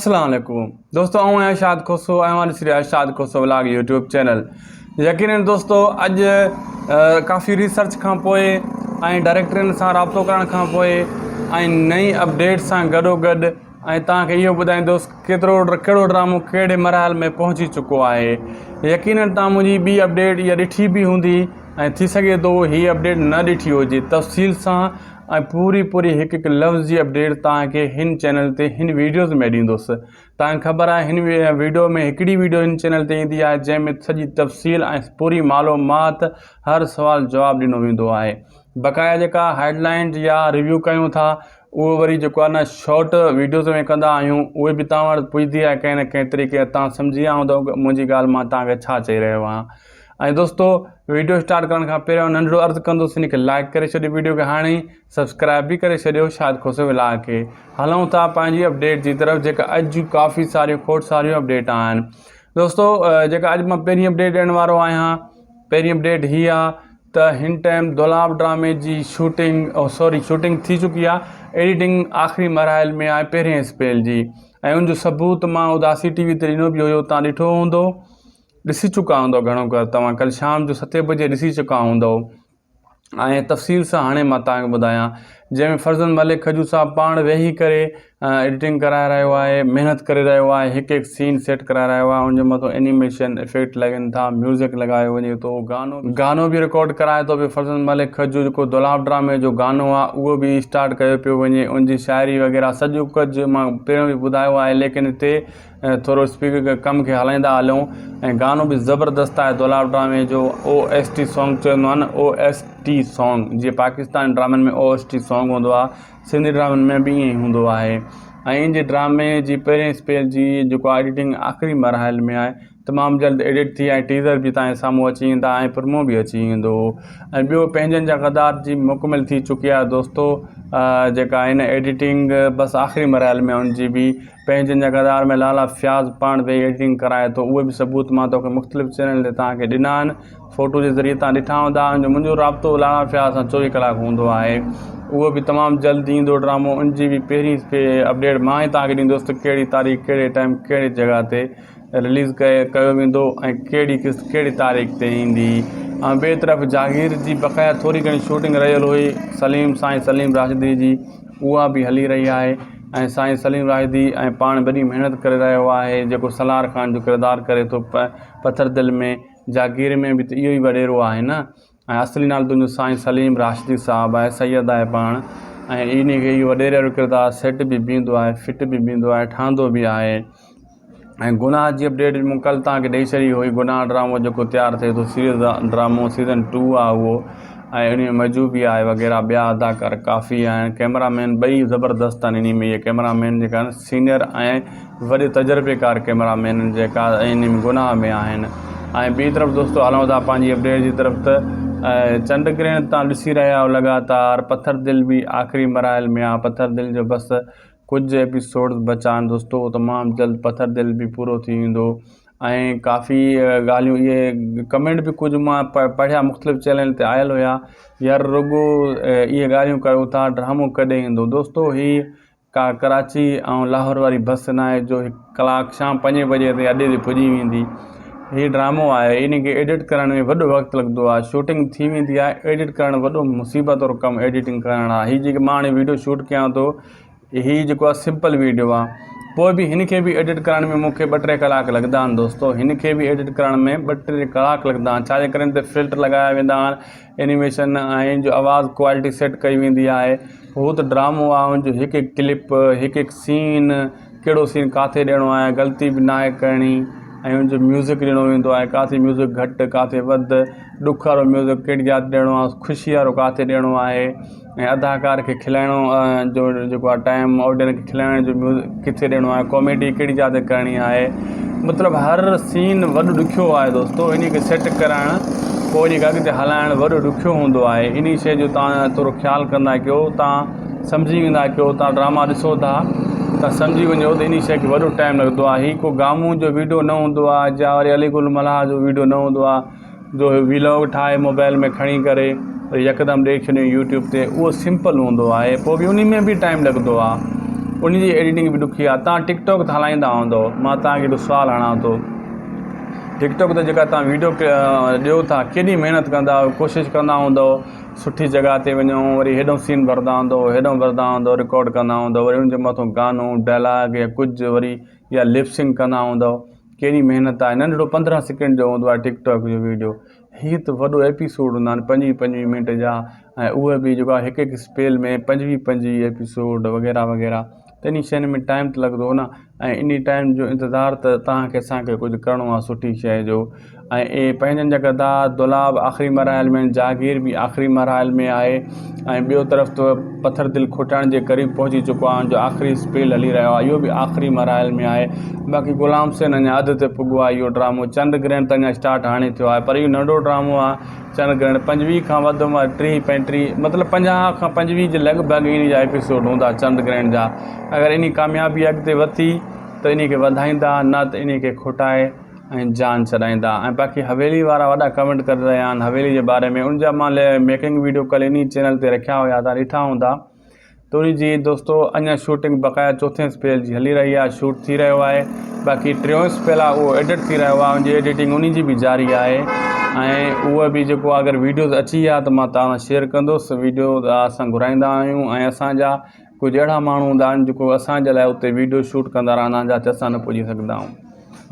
अस्सलाम वालेकुम दोस्तों, आऊँ आहियां शाद खोसो ऐं शाद खोसो व्लॉग यूट्यूब चैनल। यकीनन दोस्तों अॼु काफ़ी रिसर्च खां पोइ ऐं डायरेक्टरनि सां राब्तो करण खां पोइ ऐं नई अपडेट सां गॾोगॾु ऐं तव्हांखे इहो ॿुधाईंदुसि कहिड़ो ड्रामो कहिड़े मरहल में पहुची चुको आहे। यकीनन तव्हां मुंहिंजी ॿी अपडेट इहा ॾिठी बि हूंदी ऐं थी सघे थो हीअ अपडेट न ॾिठी हुजे। तफ़सील सां ऐं पूरी हिकु लफ़्ज़ जी अपडेट तव्हांखे हिन चैनल ते हिन वीडियोज़ में ॾींदुसि। तव्हांखे ख़बर आहे हिन वीडियो में हिकिड़ी वीडियो हिन चैनल ते ईंदी आहे जंहिंमें सॼी तफ़सील ऐं पूरी मालूमात हर सुवाल जवाबु ॾिनो वेंदो आहे। बक़ाया जेका हेडलाइंस या रिव्यू कयूं था उहो वरी जेको आहे न शॉर्ट वीडियोज़ में कंदा आहियूं, उहे बि तव्हां वटि पुॼंदी आहे कंहिं न कंहिं तरीक़े। तव्हां सम्झी विया हूंदव मुंहिंजी ॻाल्हि मां तव्हांखे छा चई रहियो आहियां। ऐं दोस्तों वीडियो स्टार्ट करण खां पहिरियों नंढिड़ो अर्ज़ु कंदुसि, हिनखे लाइक करे छॾियो, वीडियो खे हाणे ई सब्सक्राइब बि करे छॾियो शाद खोसो व्लॉग खे। हलूं था पंहिंजी अपडेट जी तरफ़ जेका अॼु जूं काफ़ी सारियूं खोड़ सारियूं अपडेट आहिनि। दोस्तों जेका अॼु मां पहिरीं अपडेट ॾियण वारो आहियां, पहिरीं अपडेट हीअ आहे त हिन टाइम दौलाब ड्रामे जी शूटिंग थी चुकी आहे। एडिटिंग आख़िरी मरहल में आहे पहिरें स्पेल जी, ऐं उनजो सबूत मां उदासी TV ते ॾिनो बि हुयो, तव्हां ॾिठो हूंदो, ॾिसी चुका हूंदव घणो करे तव्हां। कल्ह शाम जो 7 बजे ॾिसी चुका हूंदव। ऐं तफ़सील सां हाणे मां तव्हांखे ॿुधायां, जंहिंमें फर्ज़न मलिक खजू साहब पाण वेही करे एडिटिंग कराए रहियो आहे, महिनत करे रहियो आहे, हिकु सीन सेट कराए रहियो आहे। उनजे मथां एनिमेशन इफेक्ट लॻनि था, म्यूज़िक लॻायो वञे थो, गानो बि रिकॉर्ड कराए थो पियो फर्ज़न मलिक खजू। जेको दौलाब ड्रामे जो गानो आहे उहो बि स्टार्ट कयो पियो वञे, उनजी शाइरी वग़ैरह सॼो कुझु मां पहिरियों बि ॿुधायो आहे, लेकिन हिते थोरो स्पीकर कम खे हलाईंदा हलूं। ऐं गानो बि ज़बरदस्त आहे दौलाब ड्रामे जो, OST सॉन्ग चवंदो आहे न, OST सॉन्ग। जीअं पाकिस्तानी ड्रामनि में OST सॉन्ग हूंदो आहे, सिंधी ड्रामनि में बि ईअं ई हूंदो आहे। ऐं इन जे ड्रामे जी पहिरें स्पेल जी जेको एडिटिंग आख़िरी मरहल में आहे, तमामु जल्द एडिट थी ऐं टीज़र बि तव्हांजे साम्हूं अची वेंदा ऐं प्रोमो बि अची वेंदो। ऐं ॿियो पंहिंजनि जा गद्दार जी मुकमिल थी चुकी आहे दोस्तों। जेका हिन एडिटिंग बसि आख़िरी मरहल में उनजी बि पंहिंजनि जा गद्दार में लाला फयाज़ पाण वेही एडिटिंग कराए थो। उहे बि सबूत मां तोखे मुख़्तलिफ़ चैनल ते तव्हांखे ॾिना आहिनि, फ़ोटो जे ज़रिए तव्हां ॾिठा हूंदा। मुंहिंजो राब्तो लाला फयाज़ सां 24 कलाक हूंदो आहे, उहो बि तमामु जल्द ईंदो ड्रामो। उनजी बि पहिरीं अपडेट मां ई तव्हांखे ॾींदुसि त कहिड़ी तारीख़, कहिड़े टाइम, कहिड़ी जॻह ते रिलीज़ कयो वेंदो ऐं कहिड़ी तारीख़ ते ईंदी। ऐं ॿिए तरफ़ जागीर जी बक़ाया थोरी घणी शूटिंग रहियल हुई साईं सलीम राशिदी जी, उहा बि हली रही आहे। ऐं साईं सलीम राशिदी ऐं पाण वॾी महिनत करे रहियो आहे, जेको सलार ख़ान जो किरदारु करे थो पत्थर दिल में। जागीर में बि त इहो ई वॾेरो आहे न, ऐं असली नालो तुंहिंजो साईं सलीम राशिदी साहिबु आहे, सैयद आहे पाण। ऐं इन खे इहो वॾेरे जो किरदारु सेट बि बीहंदो आहे, फिट बि बीहंदो आहे, ठहंदो बि आहे। ऐं गुनाह जी अपडेट मूं कल्ह तव्हांखे ॾेई छॾी हुई। गुनाह ड्रामो जेको तयारु थिए थो, सीरियस ड्रामो सीज़न 2 आहे उहो, ऐं उन में मजू बि आहे वग़ैरह, ॿिया अदाकार काफ़ी आहिनि। कैमरामैन ॿई ज़बरदस्त आहिनि। इन में इहे कैमरामैन जेका आहिनि सीनियर ऐं वॾे तजुर्बेकार कैमरामैन जेका इन में गुनाह में आहिनि। ऐं ॿी तरफ़ दोस्तों हलूं था पंहिंजी अपडेट जी तरफ़ त चंड ग्रहण तव्हां ॾिसी रहिया आहियो लगातार। पत्थर दिल बि आख़िरी मरहल में आहे। पत्थर दिल जो बसि कुझु एपिसोड्स बचा आहिनि दोस्तों, तमामु जल्द पत्थर दिल बि पूरो थी वेंदो। ऐं काफ़ी ॻाल्हियूं, इहे कमेंट बि कुझु मां पढ़िया मुख़्तलिफ़ चैनल ते आयल हुया, यार रुॻो इहे ॻाल्हियूं कयो था, ड्रामो कॾहिं ईंदो। दोस्तों हीअ का कराची ऐं लाहौर वारी बस न आहे जो 1 कलाक शाम 5 बजे ते अॾे ते पुॼी वेंदी। हीअ ड्रामो आहे, इन खे एडिट करण में वॾो वक़्तु लॻंदो आहे। शूटिंग थी वेंदी आहे, एडिट करणु वॾो मुसीबत वारो कमु एडिटिंग करणु आहे। हीअ जेकी मां हाणे वीडियो शूट कयां थो, हीअ जेको आहे सिंपल वीडियो आहे, पोइ बि हिन खे बि एडिट करण में मूंखे 2-3 कलाक लॻंदा आहिनि दोस्तों। हिन खे बि एडिट करण में 2-3 कलाक लॻंदा आहिनि, छाजे करे त फिल्टर लॻाया वेंदा आहिनि, एनिमेशन ऐं जो आवाज़ु क्वालिटी सेट कई वेंदी आहे। हू त ड्रामो आहे, हुनजो हिकु क्लिप, हिकु सीन, कहिड़ो सीन किथे ॾियणो आहे, ग़लती बि नाहे करणी। ऐं हुनजो म्यूज़िक ॾिनो वेंदो आहे, किथे म्यूज़िक घटि, किथे वधि, ॾुख वारो म्यूज़िक कहिड़ी जात ॾियणो आहे, ख़ुशी वारो किथे ॾियणो आहे। ऐं अदाकार खे खिलाइणो जो जेको आहे टाइम, ऑडियंस खे खिलाइण जो म्यूज़िक किथे ॾियणो आहे, कॉमेडी कहिड़ी जात करणी आहे। मतिलबु हर सीन वॾो ॾुखियो आहे दोस्तों। इन खे सेट कराइणु, पोइ इन खे अॻिते हलाइणु वॾो ॾुखियो हूंदो आहे। इन शइ जो तव्हां थोरो ख़्यालु कंदा कयो, तव्हां सम्झी वेंदा कयो। तव्हां ड्रामा ॾिसो था, तव्हां सम्झी वञो त इन शइ खे वॾो टाइम लॻंदो आहे। हीअ को गामू जो वीडियो न हूंदो आहे, या वरी अली गुल मलाह जो वीडियो न हूंदो आहे जो व्लॉग ठाहे मोबाइल में खणी करे यकदमि ॾेई छॾियो यूट्यूब ते। उहो सिंपल हूंदो आहे, पोइ बि उन में बि टाइम लॻंदो आहे। उन जी एडिटिंग बि ॾुखी आहे। तव्हां टिकटॉक त हलाईंदा हूंदव, मां तव्हांखे हेॾो सुवालु हणां थो। टिकटॉक ते जेका तव्हां वीडियो ॾियो था, केॾी महिनत कंदा, कोशिशि कंदा हूंदव सुठी जॻह ते वञूं, वरी हेॾो सीन भरंदा हूंदव, हेॾो भरंदा हूंदव, रिकॉर्ड कंदा हूंदव, वरी उनजे मथां गानो डायलॉग या कुझु वरी या लिपसिंग कंदा हूंदव। केॾी महिनत आहे। नंढिड़ो 15 सेकेंड जो हूंदो आहे टिकटॉक जो वीडियो। हीअ त वॾो एपिसोड हूंदा आहिनि 25-25 मिंट जा, ऐं उहे बि जेको आहे हिकु स्पेल में 25-25 एपिसोड वग़ैरह वग़ैरह। त इन शयुनि में टाइम त लॻंदो न, ऐं इन टाइम जो इंतज़ारु त तव्हांखे असांखे कुझु करिणो आहे सुठी शइ जो। ऐं पंहिंजनि जा गद्दार दुलाब आख़िरी मरहल में, जागीर बि आख़िरी मरहल में आहे, ऐं ॿियो तरफ़ त पथर दिलि खुटण जे क़रीब पहुची चुको आहे, जो आख़िरी स्पेल हली रहियो आहे, इहो बि आख़िरी मरहल में आहे। बाक़ी ग़ुलाम हुसैन अञा अधु ते पुॻो आहे इहो ड्रामो। चंड ग्रहण त अञा स्टार्ट हाणे थियो आहे, पर इहो नंढो ड्रामो आहे। चंड ग्रहण 25 खां वधि में 30-35 मतिलबु 50 खां 25 जे लॻभॻि इन जा एपिसोड हूंदा चंड ग्रहण जा। अगरि इन कामयाबी अॻिते वधी त इन खे वधाईंदा, न त इन खे खुटाए ऐं जान छॾाईंदा। ऐं बाक़ी हवेली वारा वॾा कमेंट करे रहिया आहिनि हवेली जे बारे में। उनजा मां मेकिंग वीडियो कल्ह इन चैनल ते रखिया हुया, तव्हां ॾिठा हूंदा। त उन जी दोस्तो अञा शूटिंग बक़ाया 4थे स्पेल जी हली रही आहे, शूट थी रहियो आहे। बाक़ी 3 स्पेल आहे उहो एडिट थी रहियो आहे, उनजी एडिटिंग उन जी बि जारी आहे। ऐं उहा बि जेको आहे अगरि वीडियोज़ अची विया त मां तव्हां सां शेयर कंदुसि। वीडियो असां घुराईंदा आहियूं, ऐं असांजा कुझु अहिड़ा माण्हू हूंदा आहिनि जेको असांजे लाइ उते वीडियो शूट कंदा रहंदा आहिनि, जिते असां न पुॼी सघंदा आहियूं,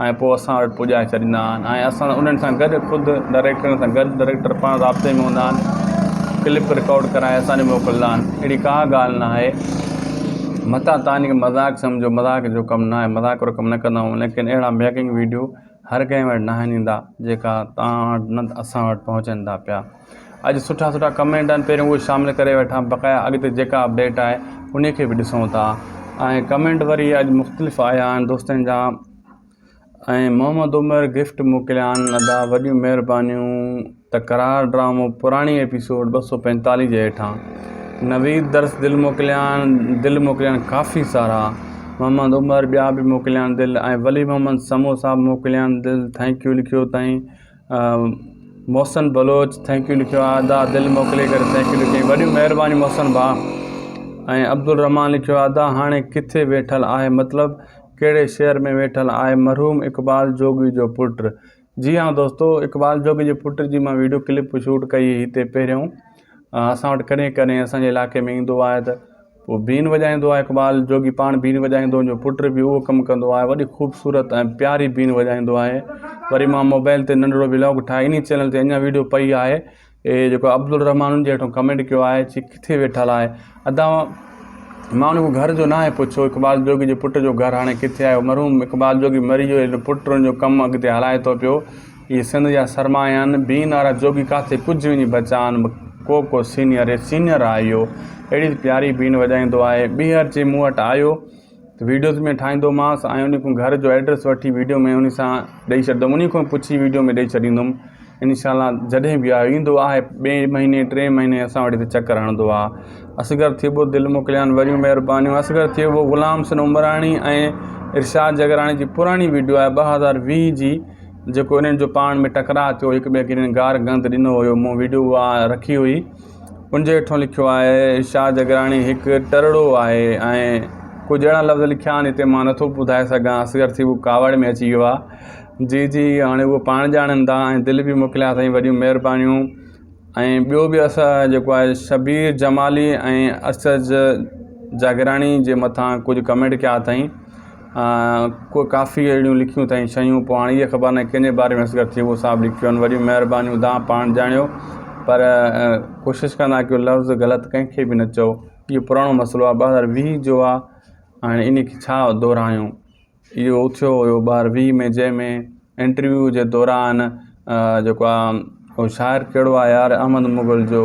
ऐं पोइ असां वटि पुॼाए छॾींदा आहिनि। ऐं असां उन्हनि सां गॾु ख़ुदि डायरेक्टरनि सां गॾु डायरेक्टर पाण राब्ते में हूंदा आहिनि, क्लिप रिकॉर्ड कराए असांखे मोकिलींदा आहिनि। अहिड़ी का ॻाल्हि न आहे। मथां तव्हां इनखे मज़ाक़ सम्झो, मज़ाक़ जो कमु न आहे, मज़ाक़ वारो कमु न कंदा आहियूं, लेकिन अहिड़ा मेकिंग वीडियो हर कंहिं वटि न आहिनि ईंदा जेका तव्हां वटि न असां वटि पहुचनि था पिया। अॼु सुठा सुठा कमेंट आहिनि, पहिरियों उहे शामिलु करे वठां, बक़ाया अॻिते जेका अपडेट आहे उन खे बि ॾिसूं था। ऐं कमेंट वरी अॼु मुख़्तलिफ़ आया आहिनि दोस्तनि जा। ऐं मोहम्मद उमर गिफ्ट मोकिलिया आहिनि, अदा वॾियूं महिरबानियूं। त करार ड्रामो पुराणी एपिसोड 245 जे हेठां। नवीद दर्स दिलि मोकिलिया आहिनि काफ़ी सारा। मोहम्मद उमर ॿिया बि मोकिलिया आहिनि दिलि। ऐं वली मोहम्मद समो साहब मोकिलिया आहिनि दिलि, थैंक यू लिखियो ताईं। मोहसन बलोच थैंक यू लिखियो आहे, अदा दिलि मोकिले करे थैंक यू लिखियो, वॾियूं महिरबानी मोहसन भाउ। ऐं अब्दुल रहमान लिखियो आहे, अदा हाणे किथे वेठल आहे, मतिलबु कहिड़े शहर में वेठल आहे, मरहूम इक़बाल जोगी जो पुटु। जी हाँ दोस्तो, इक़बाल जोगी जे पुट जी मां वीडियो क्लिप शूट कई हिते पहिरियों। असां वटि कॾहिं कॾहिं असांजे इलाइक़े में ईंदो आहे त पोइ बीन वॼाईंदो आहे, इक़बाल जोगी पाण बीन वॼाईंदो, उनजो पुटु बि उहो कमु कंदो आहे, वॾी ख़ूबसूरत ऐं प्यारी बीन वॼाईंदो आहे। वरी मां मोबाइल ते नंढिड़ो व्लॉग ठाहे इन चैनल ते अञा वीडियो पई आहे। इहे जेको अब्दुल रहमान जे हेठो कमेंट कयो आहे, चई किथे वेठल आहे, अदा मां उनखां घर जो न आहे पुछो, इक़बाल जोगी जे पुट जो घर हाणे किथे आहे। मरहूम इक़बाल जोगी मरी वियो, पुटु हुनजो कमु अॻिते हलाए थो पियो। इहे सिंध जा सरमाया आहिनि, बीन वारा जोगी काथे कुझु बि नहीं बचा आहिनि, को सीनियर आहे इहो। अहिड़ी प्यारी बीन वॼाईंदो आहे। ॿीहर चई मूं वटि आयो त वीडियोज़ में ठाहींदोमांसि, ऐं उन खां घर जो एड्रेस वठी वीडियो में उन सां ॾेई छॾींदुमि, उन खां पुछी वीडियो में ॾेई छॾींदुमि। इनशाला जॾहिं बि आयो ईंदो आहे, 2 महीने 3 महीने असां वटि हिते चकर हणंदो आहे। असगर थिबो दिलि मोकिलिया आहिनि, वॾियूं महिरबानियूं। असगर थिबो ग़ुलाम हुसैन उमराणी ऐं इरशाद जगराणी जी पुराणी वीडियो आहे 2020 जी, जेको इन्हनि जो पाण में टकराउ थियो, हिक ॿिए खे इन्हनि गार गंद ॾिनो हुयो, मूं वीडियो उहा रखी हुई। उनजे हेठों लिखियो आहे, इरशाद जगराणी हिकु टरड़ो आहे, ऐं कुझु अहिड़ा लफ़्ज़ लिखिया आहिनि हिते मां नथो ॿुधाए सघां। असगर थिबो कावड़ में अची वियो आहे। जी जी, हाणे उहो पाण ॼाणनि था। ऐं दिलि बि मोकिलिया अथई, वॾियूं महिरबानियूं। ऐं ॿियो बि असां जेको आहे शबीर जमाली ऐं असज जागराणी जे मथां कुझु कमेंट कया अथई, को काफ़ी अहिड़ियूं लिखियूं अथई शयूं। पोइ हाणे इहा ख़बर न कंहिंजे बारे में असगर थिबो साहब लिखियो आहिनि, वॾियूं महिरबानियूं, तव्हां पाण ॼाणियो, पर कोशिशि कंदा कयो लफ़्ज़ ग़लति कंहिंखे बि न चओ। इहो पुराणो मसइलो आहे, 2020 जो आहे। हाणे इन खे छा दोहरायूं। इहो थियो हुयो 2020 में, जंहिंमें इंटरव्यू जे दौरान जेको आहे उहो शाइर कहिड़ो आहे यार, अहमद मुग़ल जो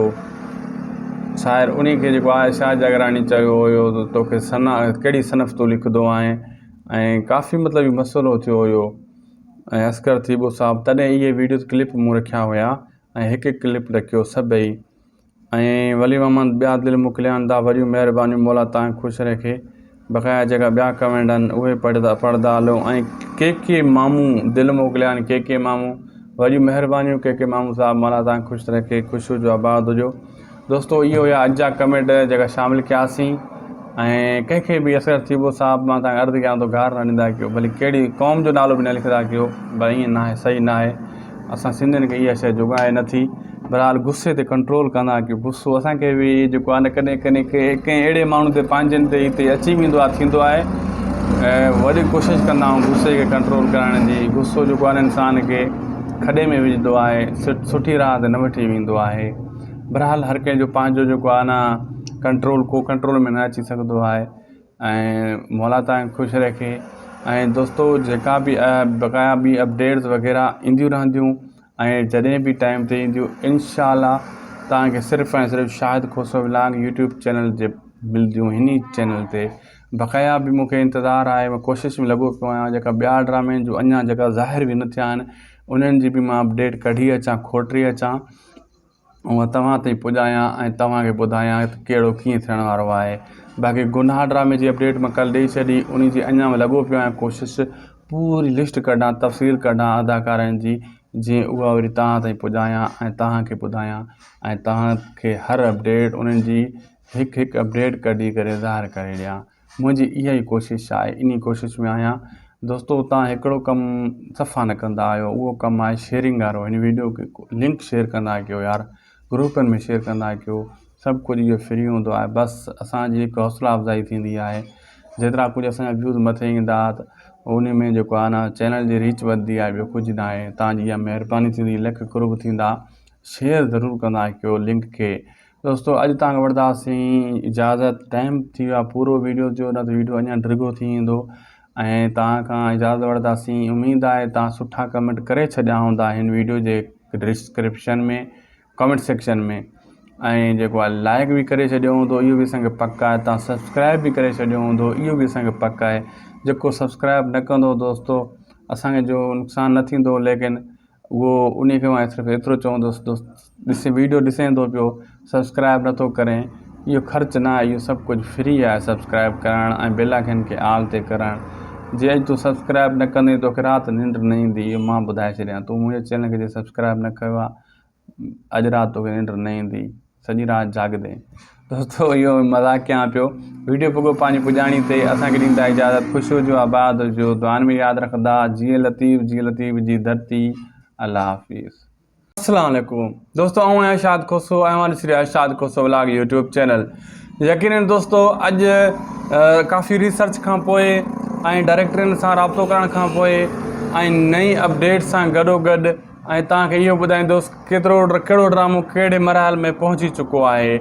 शाइर, उन खे जेको आहे शाह जगरानी चयो हुयो त तोखे कहिड़ी सनफ़ तूं लिखंदो आहे, ऐं काफ़ी मतिलबु इहो मसइलो थियो हुयो। ऐं असगर थिबो साहब तॾहिं इहे वीडियोज़ क्लिप मूं रखिया हुया, ऐं हिकु क्लिप रखियो सभई। ऐं वली मोहम्मद ॿिया दिलि मोकिलिया आहिनि, दा वॾियूं महिरबानियूं, मौला तव्हां ख़ुशि रखे। बक़ाया जेका ॿिया कमेंट आहिनि उहे पढ़ंदा हलो। ऐं के मामूं दिलि मोकिलिया आहिनि, के मामूं, वॾियूं महिरबानियूं के मामूं साहब, मौला तव्हां ख़ुशि रखे, ख़ुशि हुजो, आबाद हुजो। दोस्तो इहो हुया अॼु जा कमेंट जेका शामिलु कयासीं। ऐं कंहिंखे बि असरु थिबो साहब मां तव्हांखे अर्ज़ु कयां थो गार न ॾींदा कयो, भली कहिड़ी क़ौम जो नालो बि न लिखंदा कयो, भई ईअं न आहे, सही न आहे। असां सिंधियुनि खे इहा शइ जुगाए नथी। बहरहाल गुस्से ते कंट्रोल कंदा कयो। गुस्सो असांखे बि जेको आहे न कॾहिं कॾहिं कंहिं अहिड़े माण्हू ते पंहिंजनि ते हिते अची वेंदो आहे, थींदो आहे, ऐं वॾी कोशिशि कंदा आहियूं गुस्से खे कंट्रोल करण जी। गुस्सो जेको आहे न इंसान खे खॾे में विझंदो आहे, सुठी राह ते न वठी वेंदो आहे। बहरहाल हर कंहिंजो पंहिंजो जेको आहे न कंट्रोल कंट्रोल में न अची सघंदो आहे, ऐं मौला तव्हांखे ख़ुशि रखे। ऐं दोस्तो जेका बि बक़ाया ॿी अपडेट्स वग़ैरह ईंदियूं रहंदियूं, ऐं जॾहिं बि टाइम ते ईंदियूं, इंशाअल्लाह तव्हांखे सिर्फ़ु ऐं सिर्फ़ु शाहिद खोसो व्लॉग यूट्यूब चैनल ते मिलंदियूं। हिन चैनल ते बक़ाया बि मूंखे इंतज़ारु आहे, मां कोशिशि में लॻो पियो आहियां जेका ॿिया ड्रामा आहिनि जो अञा जेका ज़ाहिर बि न थिया आहिनि, उन्हनि जी बि मां अपडेट कढी अचां, खोटरी अचां, ऐं तव्हां ताईं पुॼायां ऐं तव्हांखे ॿुधायां त कहिड़ो कीअं थियण वारो आहे। बाक़ी गुनाह ड्रामे जी अपडेट मां कल्ह ॾेई छॾी, उन जी अञा मां लॻो पियो आहियां कोशिशि पूरी लिस्ट कढां, तफ़सील कढां अदाकारनि जी, जीअं उहा वरी तव्हां ताईं पुॼायां ऐं तव्हांखे ॿुधायां, ऐं तव्हांखे हर अपडेट उन्हनि जी हिकु हिकु अपडेट कढी करे ज़ाहिर करे ॾियां। मुंहिंजी इहा ई कोशिशि आहे, इन कोशिशि में आहियां। दोस्तो तव्हां हिकिड़ो कमु सफ़ा न कंदा आहियो, उहो कमु आहे शेयरिंग वारो। हिन वीडियो खे लिंक शेयर कंदा कयो यार, ग्रुपनि में शेयर कंदा कयो। सभु कुझु इहो फ्री हूंदो आहे, बसि असांजी हिकु हौसला अफ़ज़ाई थींदी आहे। जेतिरा कुझु असांजा व्यूज़ मथे ईंदा त उन में जेको आहे न चैनल जी रीच वधंदी आहे, ॿियो कुझु न आहे। तव्हांजी इहा महिरबानी थींदी, लख कुर्ब थींदा। शेयर ज़रूरु कंदा कयो लिंक खे। दोस्तो अॼु तव्हांखे वठंदासीं इजाज़त, टाइम थी वियो आहे पूरो वीडियो जो, न त वीडियो अञा डिघो थी वेंदो, ऐं तव्हां खां इजाज़त वठंदासीं। उमेदु आहे तव्हां सुठा कमेंट करे छॾिया हूंदा हिन वीडियो जे डिस्क्रिप्शन में, कमेंट सेक्शन में, ऐं जेको आहे लाइक बि करे छॾियो हूंदो, इहो बि असांखे पक आहे। तव्हां सब्सक्राइब बि करे छॾियो हूंदो, इहो बि असांखे पक आहे। जेको सब्सक्राइब न कंदो दोस्तो, असांखे जो नुक़सानु न थींदो, लेकिन उहो उन खे मां सिर्फ़ु एतिरो चवंदुसि, दोस्त वीडियो ॾिसे थो पियो, सब्सक्राइब नथो करें, इहो ख़र्चु न आहे, इहो सभु कुझु फ्री आहे। सब्सक्राइब करणु ऐं बेल आइकन खे आल ते करणु। जे अॼु तूं सब्सक्राइब न कंदे तोखे राति निंड न ईंदी, इहो मां ॿुधाए छॾियां। तूं मुंहिंजे चैनल खे जे सब्सक्राइब न कयो आहे, अॼु राति तोखे निंड न ईंदी, सॼी राति जाॻदे। दोस्तो इहो मज़ाक़ कयां पियो। वीडियो पुॻो पंहिंजी पुॼाणी ते, असांखे ॾींदा इजाज़त। ख़ुशि हुजो, आबाद हुजो, दुआनि में यादि रखंदा। जीअं लतीफ़ जी धरती। अल्लाह हाफ़िज़। अस्सलाम वालेकुम दोस्तो, आऊं आहियां शाहिद खोसो, ऐं मां ॾिसी रहिया शाहिद खोसो व्लॉग यूट्यूब चैनल। यकीनन दोस्तो अॼु काफ़ी रिसर्च खां पोइ ऐं डायरेक्टरनि सां राब्तो करण खां पोइ ऐं नई अपडेट सां गॾोगॾु ऐं तव्हांखे इहो ॿुधाईंदुसि कहिड़ो ड्रामो कहिड़े मरहल में पहुची चुको आहे।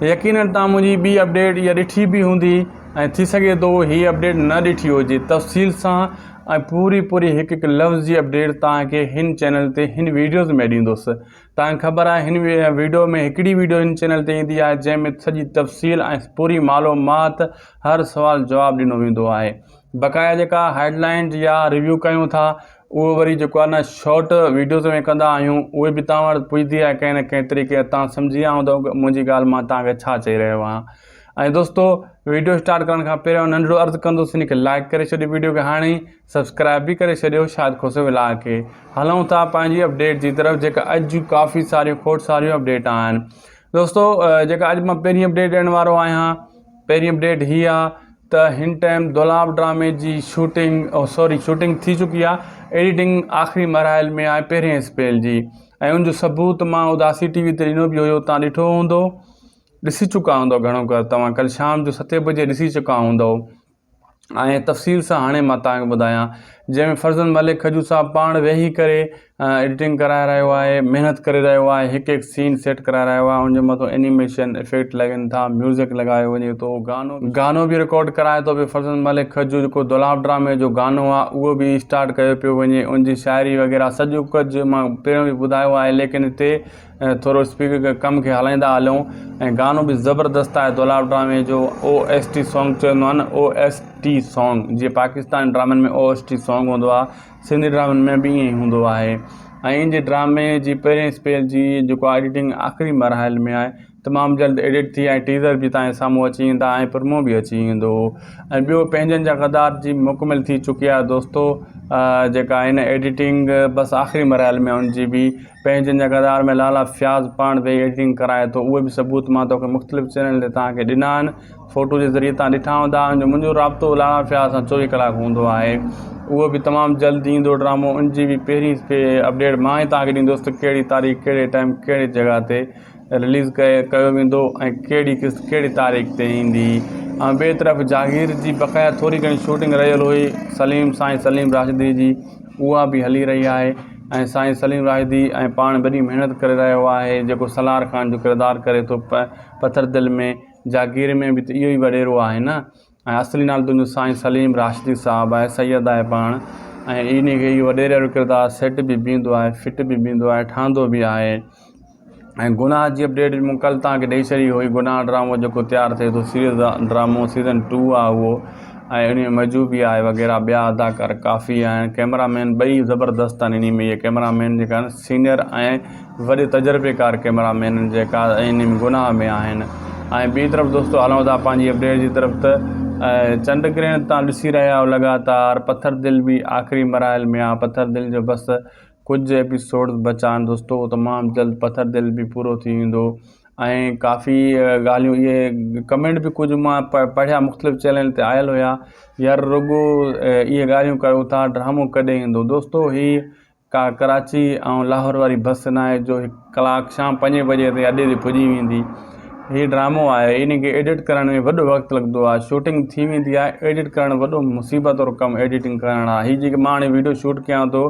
यकीनन तव्हां मुंहिंजी ॿी अपडेट इहा ॾिठी बि हूंदी, ऐं थी सघे थो हीअ अपडेट न ॾिठी हुजे। तफ़सील सां ऐं पूरी हिकु हिकु लफ़्ज़ जी अपडेट तव्हांखे हिन चैनल ते हिन वीडियोज़ में ॾींदुसि। तव्हांखे ख़बर आहे हिन वीडियो में हिकिड़ी वीडियो हिन चैनल ते ईंदी आहे, जंहिंमें सॼी तफ़सील ऐं पूरी मालूमात, हर सुवाल जवाबु ॾिनो वेंदो आहे। बक़ाया जेका हेडलाइन या रिव्यू कयूं था, उहो वरी जेको आहे न शॉर्ट वीडियोज़ में कंदा आहियूं, उहे बि तव्हां वटि पुॼंदी आहे कंहिं न कंहिं तरीक़े। तव्हां सम्झी विया हूंदव मुंहिंजी ॻाल्हि मां तव्हांखे छा चई रहियो आहियां। ऐं दोस्तो वीडियो स्टार्ट करण खां पहिरियों नंढिड़ो अर्ज़ु कंदुसि, हिन खे लाइक करे छॾियो, वीडियो खे हाणे ई सब्सक्राइब बि करे छॾियो शाहिद खोसो व्लॉग खे। हलूं था पंहिंजी अपडेट जी तरफ़, जेका अॼु जूं काफ़ी सारियूं खोड़ सारियूं अपडेट आहिनि। दोस्तो जेका अॼु मां पहिरीं अपडेट ॾियण वारो आहियां, पहिरीं अपडेट हीअ आहे त हिन टाइम दौलाब ड्रामे जी शूटिंग थी चुकी आहे। एडिटिंग आख़िरी मरहल में आहे, पहिरें स्पेल जी, ऐं उनजो सबूत मां उदासी TV ते ॾिनो बि हुयो। तव्हां ॾिठो हूंदो, ॾिसी चुका हूंदव घणो करे, तव्हां कल्ह शाम जो 7 बजे ॾिसी चुका हूंदव। ऐं तफ़सील सां हाणे मां तव्हांखे ॿुधायां, जंहिंमें फर्ज़न मलिक खजू साहब पाण वेही करे एडिटिंग कराए रहियो आहे, महिनत करे रहियो आहे, हिकु हिकु सीन सेट कराए रहियो आहे। उनजे मथां एनिमेशन इफेक्ट लॻनि था, म्यूज़िक लॻायो वञे थो, गानो बि रिकॉर्ड कराए थो पियो फर्ज़न मलिक खजू। जेको दौलाब ड्रामे जो गानो आहे उहो बि स्टार्ट कयो पियो वञे, उनजी शाइरी वग़ैरह सॼो कुझु मां पहिरियों बि ॿुधायो आहे, लेकिन हिते थोरो स्पीकर कम खे हलाईंदा हलूं। ऐं गानो बि ज़बरदस्तु आहे दौलाब ड्रामे जो, OST सॉन्ग चवंदो आहे न, OST सॉन्ग। जीअं पाकिस्तानी ड्रामनि में OST सॉन्ग हूंदो आहे, सिंधी ड्रामनि में बि ईअं ई हूंदो आहे। ऐं इन जे ड्रामे जी पहिरें स्पेल जी जेको एडिटिंग आख़िरी मरहल में आहे, तमामु जल्द एडिट थी, ऐं टीज़र बि तव्हांजे साम्हूं अची वेंदा, ऐं प्रोमो बि अची वेंदो। ऐं ॿियो पंहिंजनि जा गद्दार जी मुकमिल थी चुकी आहे दोस्तो। जेका आहिनि एडिटिंग बसि आख़िरी मरहल में उनजी बि पंहिंजनि जा किरदार में लाला फ्याज़ पाण वेही एडिटिंग कराए थो। उहे बि सबूत मां तोखे मुख़्तलिफ़ चैनल ते तव्हांखे ॾिना आहिनि, फ़ोटो जे ज़रिए तव्हां ॾिठा हूंदा। मुंहिंजो राब्तो लाला फ्याज़ सां 24 कलाक हूंदो आहे। उहो बि तमामु जल्द ईंदो ड्रामो। उनजी बि पहिरीं अपडेट मां ई तव्हांखे ॾींदुसि त कहिड़ी तारीख़, कहिड़े टाइम, कहिड़ी जॻह ते रिलीज़ कयो वेंदो ऐं कहिड़ी किस्त कहिड़ी तारीख़ ते ईंदी। ऐं ॿिए तरफ़ जागीर जी बक़ाया थोरी घणी शूटिंग रहियल हुई साईं सलीम राशिदी जी, उहा बि हली रही आहे। ऐं साईं सलीम राशिदी ऐं पाण वॾी महिनत करे रहियो आहे, जेको सलार ख़ान जो किरदारु करे थो पत्थर दिल में। जागीर में बि त इहो ई वॾेरो आहे न। ऐं असली नालो तुंहिंजो साईं सलीम राशिदी साहिबु आहे, सैयद आहे पाण। ऐं इन खे इहो वॾेरे वारो किरदारु सेट बि बीहंदो आहे, फिट बि बीहंदो आहे, ठहंदो बि आहे। ऐं गुनाह जी अपडेट मूं कल्ह तव्हांखे ॾेई छॾी हुई। गुनाह ड्रामो जेको तयारु थिए थो, सीरीज़ ड्रामो सीज़न 2 आहे उहो। ऐं उन में मजू बि आहे वग़ैरह, ॿिया अदाकार काफ़ी आहिनि। कैमरामैन ॿई ज़बरदस्तु आहिनि। इन में इहे कैमरामैन जेका आहिनि सीनियर ऐं वॾे तजुर्बेकार कैमरामैन जेका इन में गुनाह में आहिनि। ऐं ॿी तरफ़ दोस्तो हलूं था पंहिंजी अपडेट जी तरफ़ त चंड ग्रहण तव्हां ॾिसी रहिया आहियो लगातार। पत्थर दिल बि आख़िरी मरहल में आहे। पत्थर दिल जो बसि कुझु एपिसोड बचा आहिनि दोस्तो, तमामु जल्द पत्थर दिल बि पूरो थी वेंदो। ऐं काफ़ी ॻाल्हियूं इहे कमेंट बि कुझु मां पढ़िया मुख़्तलिफ़ चैनल ते आयल हुया, यार रुॻो इहे ॻाल्हियूं कयो था, ड्रामो कॾहिं ईंदो। दोस्तो हीअ का कराची ऐं लाहौर वारी बस न आहे जो 1 कलाक शाम 5 बजे ते अॾे ते पुॼी वेंदी। हीअ ड्रामो आहे, इन खे एडिट करण में वॾो वक़्तु लॻंदो आहे। शूटिंग थी वेंदी आहे, एडिट करणु वॾो मुसीबत वारो कमु एडिटिंग करणु आहे। हीअ जेकी मां हाणे वीडियो शूट कयां थो,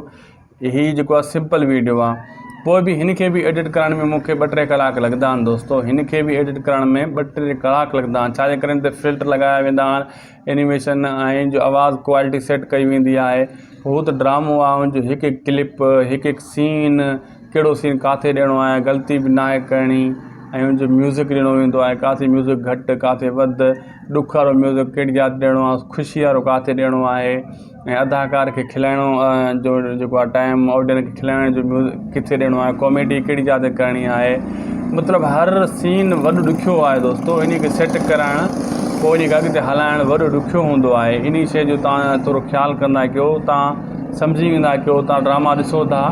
हीअ जेको आहे सिंपल वीडियो आहे। पोइ बि हिन खे बि एडिट करण में मूंखे 2-3 कलाक लॻंदा आहिनि दोस्तो। हिन खे बि एडिट करण में 2-3 कलाक लॻंदा आहिनि। छाजे करे त फिल्टर लॻाया वेंदा आहिनि, एनिमेशन ऐं जो आवाज़ु क्वालिटी सेट कई वेंदी आहे। हू त ड्रामो आहे, हुनजो हिकु हिकु क्लिप, हिकु हिकु सीन, कहिड़ो सीन किथे ॾियणो आहे, ग़लती बि नाहे करणी। ऐं हुनजो म्यूज़िक ॾिनो वेंदो आहे, किथे म्यूज़िक घटि, किथे वधि, ॾुख वारो म्यूज़िक कहिड़ी जात ॾियणो आहे, ख़ुशी वारो किथे ॾियणो आहे। ऐं अदाकार खे खिलाइणो जो जेको आहे टाइम, ऑडियंस खे खिलाइण जो म्यूज़िक किथे ॾियणो आहे, कॉमेडी कहिड़ी जात करणी आहे। मतिलबु हर सीन वॾो ॾुखियो आहे दोस्तो। इन खे सेट कराइणु, पोइ इन खे अॻिते हलाइणु वॾो ॾुखियो हूंदो आहे। इन शइ जो तव्हां थोरो ख़्यालु कंदा कयो, तव्हां सम्झी वेंदा कयो। तव्हां ड्रामा ॾिसो था,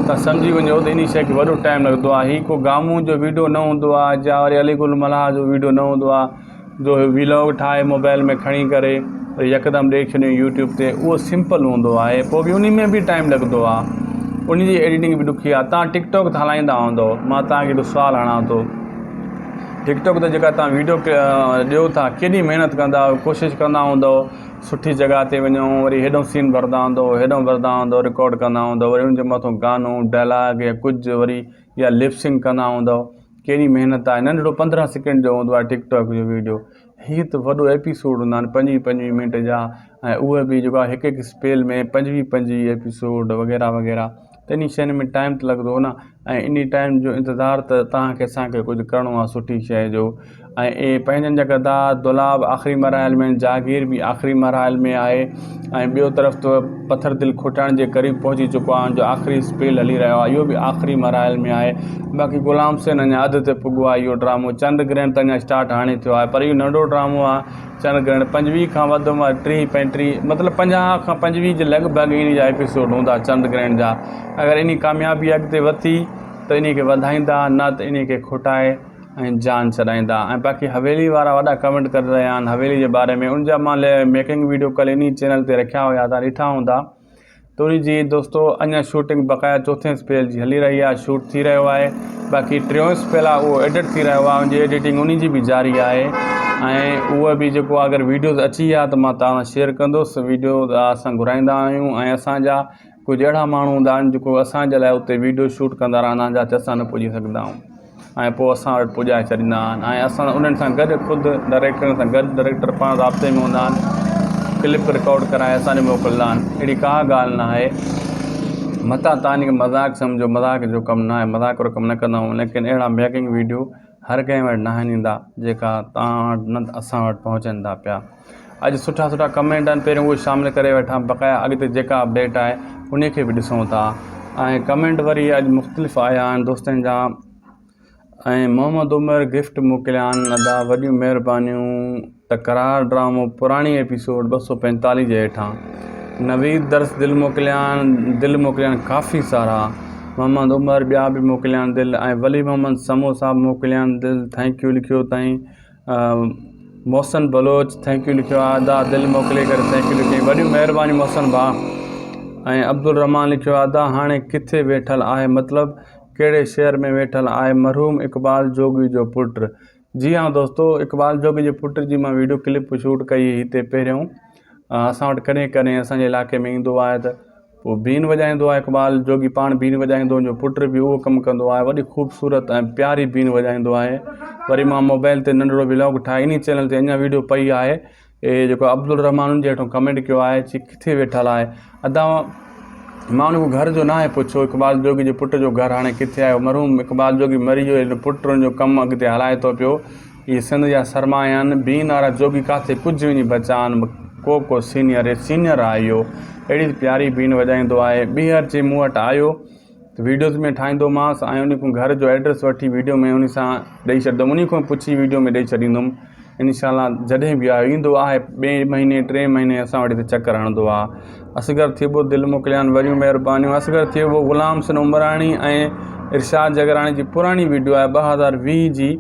तव्हां सम्झी वञो त इन शइ खे वॾो टाइम लॻंदो आहे। हीअ को गामू जो वीडियो न हूंदो आहे, या वरी अली गुल मलाह जो वीडियो न हूंदो आहे जो व्लॉग ठाहे मोबाइल में खणी करे यकदमि ॾेई छॾियो यूट्यूब ते। उहो सिंपल हूंदो आहे, पोइ बि उन में बि टाइम लॻंदो आहे। उन जी एडिटिंग बि ॾुखी आहे। तव्हां टिकटॉक ते हलाईंदा हूंदव, मां तव्हांखे हिकिड़ो सुवालु हणां थो। टिकटॉक ते जेका तव्हां वीडियो ॾियो था, केॾी महिनत कंदा, कोशिशि कंदा हूंदव सुठी जॻह ते वञूं, वरी हेॾो सीन भरंदा हूंदव, हेॾो भरंदा हूंदव, रिकॉर्ड कंदा हूंदव, वरी हुनजे मथां गानो, डायलॉग या कुझु वरी या लिपसिंग कंदा हूंदव। केॾी महिनत आहे। नंढिड़ो 15 सेकेंड जो हूंदो आहे टिकटॉक जो वीडियो। हीअ त वॾो एपिसोड हूंदा आहिनि 25-25 मिंट जा। ऐं उहे बि जेको आहे हिकु हिकु स्पेल में 25-25 एपिसोड वग़ैरह वग़ैरह। त इन शयुनि में टाइम त लॻंदो न। ऐं इन टाइम जो इंतज़ारु त तव्हांखे असांखे कुझु करिणो आहे सुठी शइ जो। ऐं इहे पंहिंजनि जा किरदार दुलाब आख़िरी मरहल में, जागीर बि आख़िरी मरहल में आहे। ऐं ॿियो तरफ़ त पत्थर दिल खुटण जे क़रीब पहुची चुको आहे, जो आख़िरी स्पेल हली रहियो आहे, इहो बि आख़िरी मरहल में आहे। बाक़ी ग़ुलाम हुसैन अञा अध ते पुॻो आहे इहो ड्रामो। चंड ग्रहण त अञा स्टार्ट हाणे थियो आहे, पर इहो नंढो ड्रामो आहे। चंड ग्रहण 25 खां वधि में 30-35 मतिलबु 50 खां 25 जे लॻभॻि इन जा एपिसोड हूंदा चंड ग्रहण जा। अगरि इन कामयाबी अॻिते वधी त इन खे वधाईंदा, न त इन खे खुटाए ऐं जान छॾाईंदा। ऐं बाक़ी हवेली वारा वॾा कमेंट करे रहिया आहिनि हवेली जे बारे में। उनजा मां मेकिंग वीडियो कल्ह इन चैनल ते रखिया हुया, तव्हां ॾिठा हूंदा। त उनजी दोस्तो अञा शूटिंग बक़ाया 4थे स्पेल जी हली रही आहे, शूट थी रहियो आहे। बाक़ी 3 स्पेल आहे उहो एडिट थी रहियो आहे, उनजी एडिटिंग उनजी बि जारी आहे। ऐं उहा बि जेको आहे अगरि वीडियोज़ अची विया त मां तव्हां सां शेयर कंदुसि। वीडियो असां घुराईंदा आहियूं ऐं असांजा कुझु अहिड़ा माण्हू हूंदा आहिनि जेको असांजे लाइ उते वीडियो शूट कंदा रहंदा आहिनि, जिते असां न पुॼी सघंदा आहियूं। ऐं पोइ असां वटि पुॼाए छॾींदा आहिनि। ऐं असां उन्हनि सां गॾु ख़ुदि डायरेक्टरनि सां गॾु डायरेक्टर पाण राब्ते में हूंदा आहिनि, क्लिप रिकॉर्ड कराए असांखे मोकिलींदा आहिनि। अहिड़ी का ॻाल्हि न आहे। मथां तव्हां इनखे मज़ाक़ सम्झो, मज़ाक़ जो कमु न आहे, मज़ाक़ वारो कमु न कंदा आहियूं। लेकिन अहिड़ा मेकिंग वीडियो हर कंहिं वटि न आहिनि ईंदा जेका तव्हां वटि न असां वटि पहुचनि था पिया। अॼु सुठा सुठा कमेंट आहिनि, पहिरियों उहे शामिलु करे वठां, बक़ाया अॻिते जेका अपडेट आहे उन खे बि ॾिसूं था। ऐं कमेंट वरी अॼु मुख़्तलिफ़ आया आहिनि दोस्तनि जा। ऐं मोहम्मद उमर गिफ्ट मोकिलिया आहिनि, अदा वॾियूं महिरबानियूं। त करार ड्रामो पुराणी एपिसोड 245 जे हेठां नवीद दर्स दिल मोकिलियान काफ़ी सारा। मोहम्मद उमर ॿिया बि मोकिलियान दिल, ऐं वली मोहम्मद समो साहब मोकिलियान दिल, थैंक यू लिखियो ताईं। मोहसन बलोच थैंक यू लिखियो आहे, अदा दिल मोकिले करे थैंक यू लिखियो, वॾियूं महिरबानी मोहसन भाउ। ऐं अब्दुल रहमान लिखियो आहे, अदा हाणे किथे वेठल आहे, मतिलबु कहिड़े शहर में वेठल आहे मरहूम इक़बाल जोगी जो पुटु। जी हाँ दोस्तो, इक़बाल जोगी जे पुट जी मां वीडियो क्लिप शूट कई हिते पहिरियों। असां वटि कॾहिं कॾहिं असांजे इलाइक़े में ईंदो आहे त पोइ बीन वॼाईंदो आहे, इक़बाल जोगी पाण बीन वॼाईंदो, जो पुटु बि उहो कमु कंदो आहे, वॾी ख़ूबसूरत ऐं प्यारी बीन वॼाईंदो आहे। वरी मां मोबाइल ते नंढिड़ो व्लॉग ठाहे, इन चैनल ते अञा वीडियो पई आहे। इहे जेको अब्दुल रहमान जे हेठों कमेंट कयो आहे, किथे वेठल आहे अदा, मां उन घर जो न आहे पुछो, इक़बाल जोगी जे पुट जो घर हाणे किथे आहे। मरहूम इक़बाल जोगी मरी वियो, पुट जो कमु अॻिते हलाए थो पियो। इहे सिंध जा सरमाया आहिनि, बीन वारा जोगी काथे कुझु बि नहीं बचा आहिनि, को सीनियर आहे इहो। अहिड़ी प्यारी बीन वॼाईंदो आहे। ॿीहर जे मूं वटि आयो त वीडियोज़ में ठाहींदोमांसि, ऐं उन खां घर जो एड्रेस वठी वीडियो में उन सां ॾेई छॾींदुमि, उन खां पुछी वीडियो में ॾेई छॾींदुमि इनशाला। जॾहिं बि आयो ईंदो आहे, ॿिए महीने 3 महीने असां वटि हिते चकर हणंदो आहे। असगर थिबो दिल मोकिलियान, वॾियूं महिरबानियूं। असगर थिबो ग़ुलाम सिन उमराणी ऐं इरशाद जगराणी जी पुराणी वीडियो आहे 2020 जी,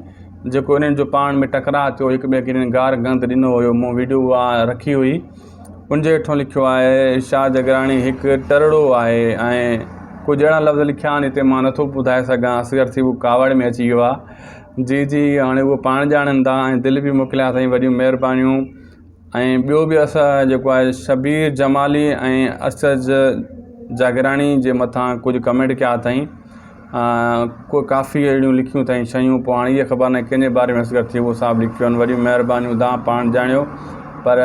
जेको इन्हनि जो पाण में टकराउ थियो, हिक ॿिए खे इन्हनि गार गंद ॾिनो हुयो, मूं वीडियो उहा रखी हुई। उनजे हेठों लिखियो आहे, इरशाद जगराणी हिकु टरड़ो आहे, ऐं कुझु अहिड़ा लफ़्ज़ लिखिया आहिनि हिते मां नथो ॿुधाए सघां। असगर थिबो कावड़ में अची वियो आहे। जी जी, हाणे उहो पाण ॼाणनि था। ऐं दिलि बि मोकिलिया अथई, वॾियूं महिरबानियूं। ऐं ॿियो बि असां जेको आहे शबीर जमाली ऐं असज जागराणी जे मथां कुझु कमेंट कया अथई, को काफ़ी अहिड़ियूं लिखियूं अथई शयूं। पोइ हाणे इहा ख़बर न कंहिंजे बारे में असगर थिबो साहब लिखियो आहिनि, वॾियूं महिरबानियूं, तव्हां पाण ॼाणियो, पर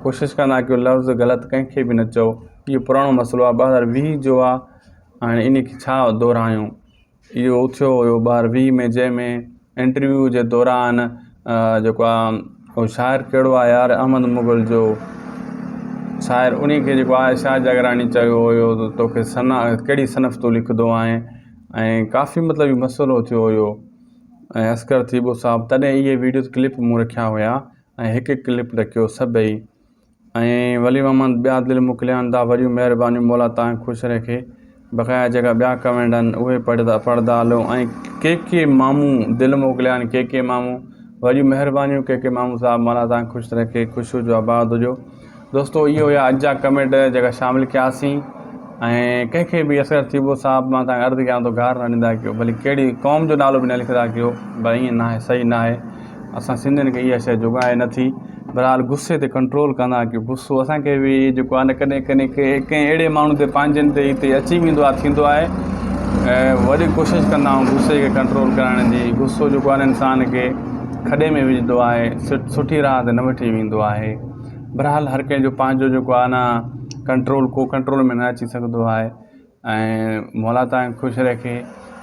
कोशिशि कंदा कयो लफ़्ज़ ग़लति कंहिंखे बि न चओ। इहो पुराणो मसइलो आहे, 2020 जो आहे। हाणे इन खे छा दोहरायूं। इहो थियो हुयो 2020 में, जंहिंमें इंटरव्यू जे दौरान जेको आहे उहो शाइर कहिड़ो आहे यार, अहमद मुग़ल जो शाइर, उन खे जेको आहे शाह जगरानी चयो हुयो त तोखे कहिड़ी सनफ़ तूं लिखंदो आहीं, ऐं काफ़ी मतिलबु इहो मसइलो थियो हुयो। ऐं असगर थिबो साहब तॾहिं इहे वीडियो क्लिप मूं रखिया हुया, ऐं हिकु क्लिप रखियो सभई। ऐं वली मोहम्मद ॿिया दिलि मोकिलियान था, वॾियूं महिरबानियूं, मौला तव्हां ख़ुशि रखे। बक़ाया जेका ॿिया कमेंट आहिनि उहे पढ़ंदा हलो। ऐं के मामूं दिलि मोकिलिया आहिनि, के मामूं, वॾियूं महिरबानियूं के मामूं साहब, मौला तव्हां ख़ुशि रखे, ख़ुशि हुजो, आबाद हुजो। दोस्तो इहो हुया अॼु जा कमेंट जेका शामिलु कयासीं। ऐं कंहिंखे बि असगर थिबो साहब मां तव्हांखे अर्ज़ु कयां थो, गार न ॾींदा कयो, भली कहिड़ी क़ौम जो नालो बि न लिखंदा कयो, भई ईअं न आहे, सही न आहे। असां सिंधियुनि खे इहा शइ जुगाए नथी। बहरहाल गुस्से ते कंट्रोल कंदा कयो, गुस्सो असांखे बि जेको आहे न कॾहिं कॾहिं कंहिं अहिड़े माण्हू ते पंहिंजनि ते हिते अची वेंदो आहे, थींदो आहे। ऐं वॾी कोशिशि कंदा आहियूं गुस्से खे कंट्रोल करण जी। गुस्सो जेको आहे इंसान खे खॾे में विझंदो आहे, सुठी राह ते न वठी वेंदो आहे। बहरहाल हर कंहिंजो पंहिंजो जेको आहे न कंट्रोल, को कंट्रोल में न अची सघंदो आहे। ऐं मौला तव्हां ख़ुशि रखे।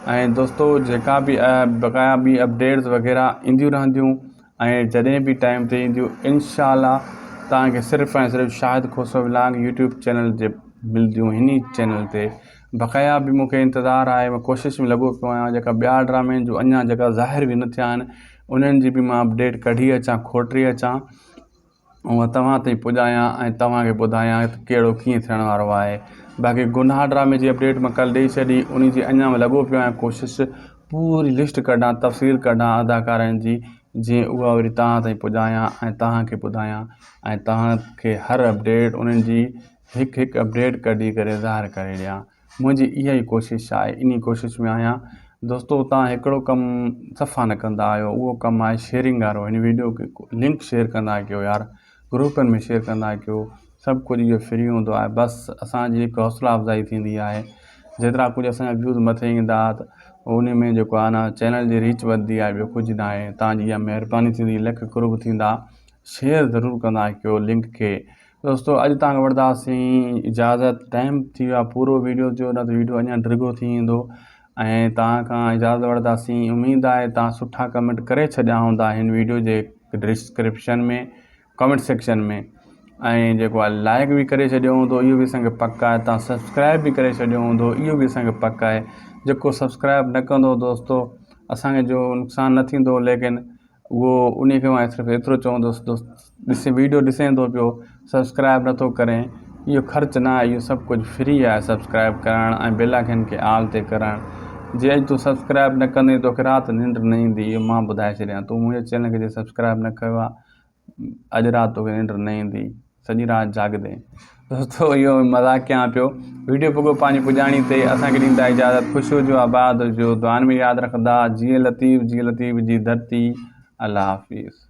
ऐं दोस्तो जेका बि बक़ाया ॿी अपडेट्स वग़ैरह ईंदियूं रहंदियूं, ऐं जॾहिं बि टाइम ते ईंदियूं इंशाअल्लाह तव्हांखे सिर्फ़ु ऐं सिर्फ़ु शाहिद खोसो व्लॉग यूट्यूब चैनल ते मिलंदियूं, हिन चैनल ते। बक़ाया बि मूंखे इंतज़ारु आहे, मां कोशिशि में लॻो पियो आहियां, जेका ॿिया ड्रामे जो अञा जेका ज़ाहिर बि न थिया आहिनि उन्हनि जी बि मां अपडेट कढी अचां, खोटरी अचां, ऐं तव्हां ताईं पुॼायां ऐं तव्हांखे ॿुधायां त कहिड़ो कीअं थियण वारो आहे। बाक़ी गुनाह ड्रामे जी अपडेट मां कल्ह ॾेई छॾी, उन जी अञा मां लॻो पियो आहियां कोशिशि पूरी लिस्ट कढां, तफ़सील कढां अदाकारनि जी, जीअं उहा वरी तव्हां ताईं पुॼायां ऐं तव्हांखे ॿुधायां, ऐं तव्हांखे हर अपडेट उन्हनि जी हिकु हिकु अपडेट कढी करे ज़ाहिर करे ॾियां। मुंहिंजी इहा ई कोशिशि आहे, इन कोशिशि में आहियां। दोस्तो तव्हां हिकिड़ो कमु सफ़ा न कंदा आहियो, उहो कमु आहे शेयरिंग वारो। हिन वीडियो खे लिंक शेयर कंदा कयो यार, ग्रुपनि में शेयर कंदा कयो, सभु कुझु इहो फ्री हूंदो आहे। बसि असांजी हिकु हौसला अफ़ज़ाई थींदी आहे। जेतिरा कुझु असांजा व्यूज़ मथे ईंदा त उन में जेको आहे न चैनल जी रीच वधंदी आहे, ॿियो कुझु न आहे। तव्हांजी इहा महिरबानी थींदी, लख कुर्ब थींदा। शेयर ज़रूरु कंदा कयो लिंक खे। दोस्तो अॼु तव्हांखे वठंदासीं इजाज़त, टाइम थी वियो आहे पूरो वीडियो जो, न त वीडियो अञा डिघो थी वेंदो। ऐं तव्हां खां इजाज़त वठंदासीं। उमेदु आहे तव्हां सुठा कमेंट करे छॾिया हूंदा हिन वीडियो जे डिस्क्रिप्शन में, कमेंट सेक्शन में। ऐं जेको आहे लाइक बि करे छॾियो हूंदो, इहो बि असांखे पक आहे। तव्हां सब्सक्राइब बि करे छॾियो हूंदो, इहो बि असांखे पक आहे। जेको सब्सक्राइब न कंदो दोस्तो, असांखे जो नुक़सानु न थींदो, लेकिन उहो उन खे मां सिर्फ़ु एतिरो चवंदुसि, वीडियो ॾिसे थो पियो, सब्सक्राइब नथो करे, इहो ख़र्चु न आहे, इहो सभु कुझु फ्री आहे। सब्सक्राइब करणु ऐं बेल आइकन खे ऑल ते करणु। जे अॼु तूं सब्सक्राइब न कंदे तोखे राति निंड न ईंदी, इहो मां ॿुधाए छॾियां। तूं मुंहिंजे चैनल खे जे सब्सक्राइब न कयो आहे, अॼु राति तोखे निंड न ईंदी, सॼी राति जाॻदे। दोस्तो इहो मज़ाक़ कयां पियो। वीडियो पुॻो पंहिंजी पुॼाणी ते। असांखे ॾींदा इजाज़त। ख़ुशि हुजो, आबाद हुजो, दुआनि में यादि रखंदा। जिए लतीफ़ जी धरती। अल्लाह हाफ़िज़।